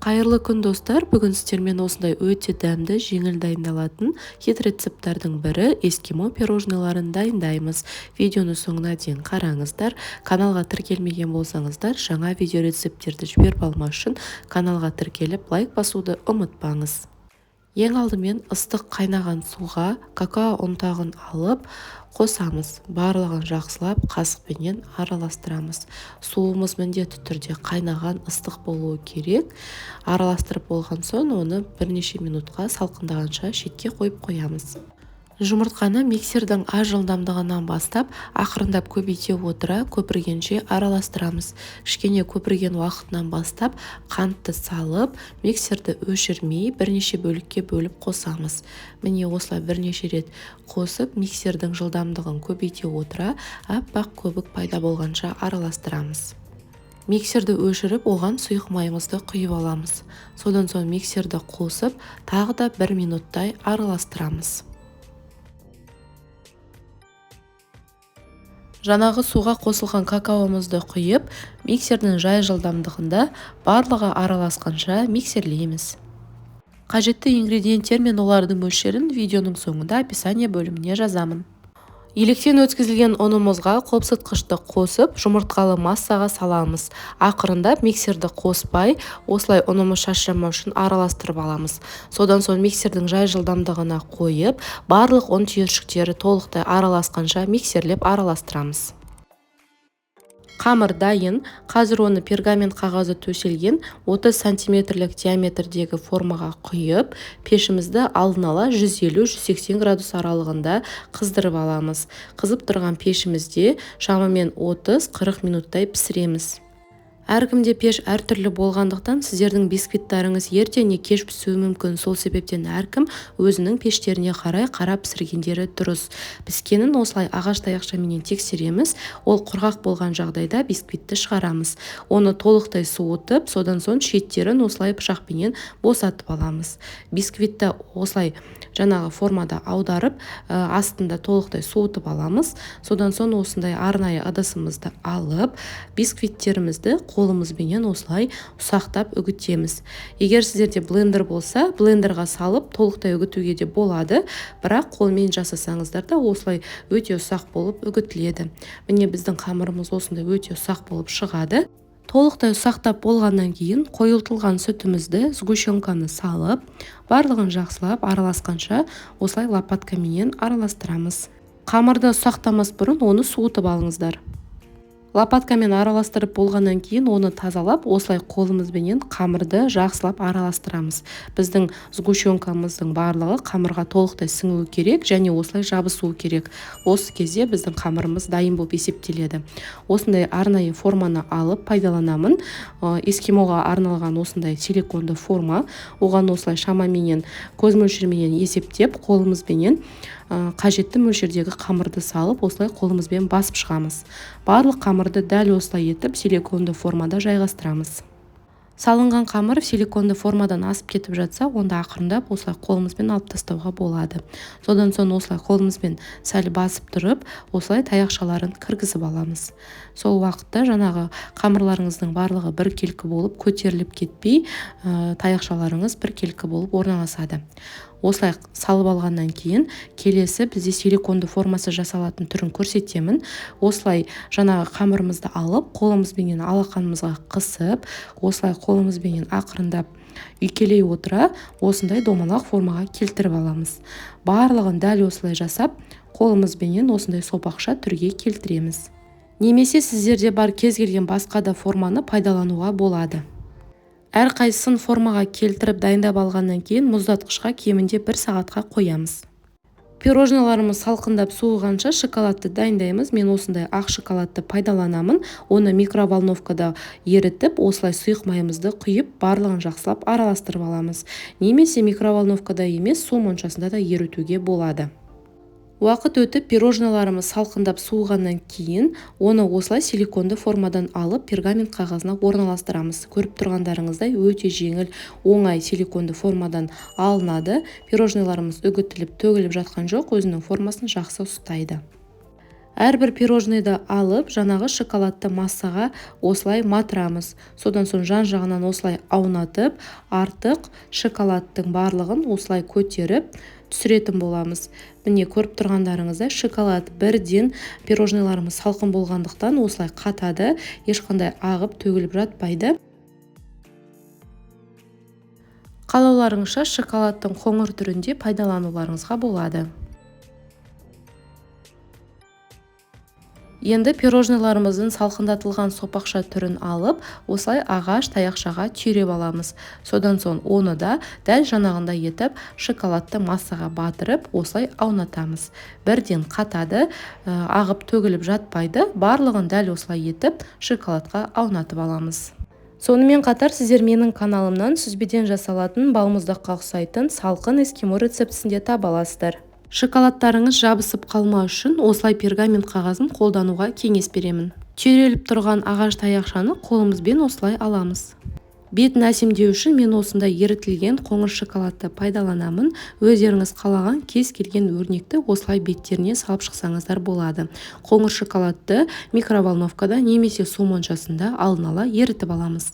Қайырлы күн достар, бүгін сіздермен осындай өте дәмді, жеңіл дайындалатын хит рецепттардың бірі эскимо пирожныйларын дайындаймыз. Видеоны соңына дейін қараңыздар. Каналға тіркелмеген болсаңыздар, жаңа видео рецепттерді жіберіп алмас үшін каналға тіркеліп лайк басуды ұмытпаңыз. Ең алдымен ыстық қайнаған суға какао ұнтағын алып қосамыз. Барлығын жақсылап қасықпенен араластырамыз. Суымыз міндетті түрде қайнаған ыстық болуы керек. Араластырып болған соң оны бірнеше минутқа салқындағанша шетке қойып қоямыз. Жұмыртқаны миксердің аз жылдамдығынан бастап ақырындап көбейте отыра көпіргенше араластырамыз. Кішкене көпірген уақытынан бастап қантты салып, миксерді өшірмей бірнеше бөлікке бөліп қосамыз. Міне осылай бірнеше рет қосып, миксердің жылдамдығын көбейте отыра аппақ көбік пайда болғанша араластырамыз. Миксерді өшіріп, оған сұйық майымызды құйып аламыз. Содан соң миксерді қосып, тағы да 1 минуттай араластырамыз. Жаңағы суға қосылған какаомызды құйып, миксердің жай жылдамдығында барлығы араласқанша миксерлейміз. Қажетті ингредиенттер мен олардың мөлшерін видеоның соңында описание бөліміне жазамын. Електен өткізілген ұнымызға қопсытқышты қосып, жұмыртқалы массаға саламыз. Ақырындап миксерді қоспай, осылай ұнымыз шашырамау үшін араластырып аламыз. Содан соң миксердің жай жылдамдығына қойып, барлық ұн түйіршіктері толықтай араласқанша миксерлеп араластырамыз. Қамыр дайын. Қазір оны пергамент қағазы төселген 30 сантиметрлік диаметрдегі формаға құйып, пешімізді алдын ала 150-180 градус аралығында қыздырып аламыз. Қызып тұрған пешімізде шамамен 30-40 минуттай пісіреміз. Әркімде пеш әртүрлі болғандықтан сіздердің бисквиттарыңыз ерте не кеш пісуі мүмкін. Сол себептен әркім өзінің пештеріне қарап пісіргендері дұрыс. Піскенін осылай ағаш таяқшамен тексереміз. Ол құрғақ болған жағдайда бисквитті шығарамыз. Оны толықтай суытып, содан соң шеттерін осылай пышақпенен босатып аламыз. Бисквитті осылай жаңағы формада аударып, астында толықтай суытып аламыз. Содан соң осындай арнайы ыдысымызды алып, бисквиттерімізді қолымызбенен осылай ұсақтап үгітеміз. Егер сіздерде блендер болса, блендерға салып толықтай үгітуге де болады, бірақ қолмен жасасаңыздар да осылай өте ұсақ болып үгітіледі. Міне біздің қамырымыз осындай өте ұсақ болып шығады. Толықтай ұсақтап болғаннан кейін қойылтылған сүтімізді, сгущенканы салып, барлығын жақсылап араласқанша осылай лопаткамен араластырамыз. Қамырды ұсақтамас бұрын оны суытып алыңыздар. Лопаткамен араластырып болғаннан кейін оны тазалап, осылай қолымызбенен қамырды жақсылап араластырамыз. Біздің сгущенкамыздың барлығы қамырға толықтай сіңуі керек және осылай жабысуы керек. Осы кезде біздің қамырымыз дайын болып есептеледі. Осындай арнайы форманы алып пайдаланамын. Эскимоға арналған осындай силиконды форма. Оған осылай шамаменен көз мөлшерменен есептеп, қолымызбенен қажетті мөлшердегі қамырды салып, осылай қолымызбен басып шығамыз. Барлық қамырды дәл осылай етіп силиконды формада жайғастырамыз. Салынған қамыр силиконды формадан асып кетіп жатса, онда ақырындап осылай қолымызбен алып тастауға болады. Содан соң осылай қолымызбен сәл басып тұрып, осылай таяқшаларын кіргізіп аламыз. Сол уақытта жаңағы қамырларыңыздың барлығы біркелкі болып көтеріліп кетпей, таяқшаларыңыз біркелкі болып орналасады. Осылай салып алғаннан кейін келесі бізде силиконды формасы жасалатын түрін көрсетемін. Осылай жаңағы қамырымызды алып, қолымызбенен алақанымызға қысып, осылай қолымызбенен ақырындап үйкелей отыра, осындай домалақ формаға келтіріп аламыз. Барлығын дәл осылай жасап, қолымызбенен осындай сопақша түрге келтіреміз. Немесе сіздерде бар кез келген басқа да форманы пайдалануға болады. Әрқайсысын формаға келтіріп дайындап алғаннан кейін мұздатқышқа кемінде 1 сағатқа қоямыз. Пирожныларымыз салқындап суығанша шоколадты дайындаймыз. Мен осындай ақ шоколадты пайдаланамын. Оны микроволновкада ерітіп, осылай сұйық майымызды құйып, барлығын жақсылап араластырып аламыз. Немесе микроволновкада емес, су моншасында да ерітуге болады. Уақыт өтіп, пирожныларымыз салқындап суығаннан кейін, оны осылай силиконды формадан алып, пергамент қағазына орналастырамыз. Көріп тұрғандарыңыздай өте жеңіл, оңай силиконды формадан алынады. Пирожныларымыз үгітіліп, төгіліп жатқан жоқ, өзінің формасын жақсы ұстайды. Әрбір пирожныйды алып, жаңағы шоколадты массаға осылай матырамыз. Содан соң жан-жағынан осылай аунатып, артық шоколадтың барлығын осылай көтеріп түсіретін боламыз. Міне көріп тұрғандарыңыздай шоколад бірден пирожныйларымыз салқын болғандықтан осылай қатады, ешқандай ағып төгіліп жатпайды. Қалауларыңызша шоколадтың қоңыр түрінде пайдалануларыңызға болады. Енді пирожныйларымыздың салқындатылған сопақша түрін алып, осылай ағаш таяқшаға түйреп аламыз. Содан соң оны да дәл жанағындай етіп шоколадты массаға батырып, осылай аунатамыз. Бірден қатады, ағып төгіліп жатпайды, барлығын дәл осылай етіп шоколадқа аунатып аламыз. Сонымен қатар сіздер менің каналымнан сүзбеден жасалатын балмұздаққа ұқсайтын салқын эскимо рецептісінде таба аласыздар. Шоколадтарыңыз жабысып қалмау үшін осылай пергамент қағазын қолдануға кеңес беремін. Түйреліп тұрған ағаш таяқшаны қолымызбен осылай аламыз. Бетін әсемдеу үшін мен осындай ерітілген қоңыр шоколадты пайдаланамын. Өздеріңіз қалаған кез келген өрнекті осылай беттеріне салып шықсаңыздар болады. Қоңыр шоколадты микроволновкада немесе су моншасында алдын ала ерітіп аламыз.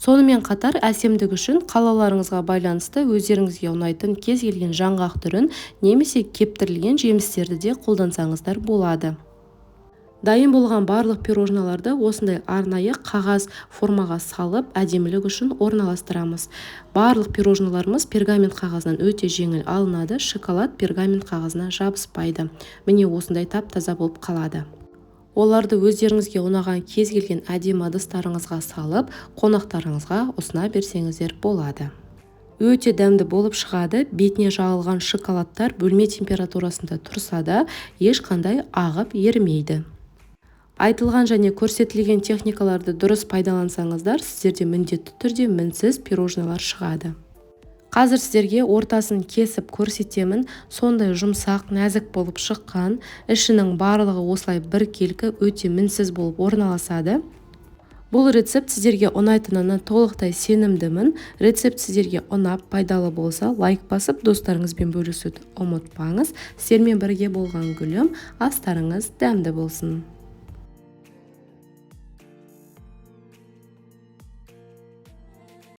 Сонымен қатар әсемдік үшін қалауларыңызға байланысты өздеріңізге ұнайтын кез келген жаңғақ түрін немесе кептірілген жемістерді де қолдансаңыздар болады. Дайын болған барлық пирожналарды осындай арнайы қағаз формаға салып әдемілік үшін орналастырамыз. Барлық пирожналарымыз пергамент қағазынан өте жеңіл алынады, шоколад пергамент қағазына жабыспайды. Міне осындай тап-таза болып қалады. Оларды өздеріңізге ұнаған кез келген әдемі ыдыстарыңызға салып, қонақтарыңызға ұсына берсеңіздер болады. Өте дәмді болып шығады. Бетіне жағылған шоколадтар бөлме температурасында тұрса да ешқандай ағып ерімейді. Айтылған және көрсетілген техникаларды дұрыс пайдалансаңыздар, сіздерде міндетті түрде мінсіз пирожнылар шығады. Қазір сіздерге ортасын кесіп көрсетемін. Сондай жұмсақ, нәзік болып шыққан, ішінің барлығы осылай біркелкі өте мінсіз болып орналасады. Бұл рецепт сіздерге ұнайтынына толықтай сенімдімін. Рецепт сіздерге ұнап, пайдалы болса, лайк басып, достарыңызбен бөлісуді ұмытпаңыз. Сіздермен бірге болған Гүлім, астарыңыз дәмді болсын.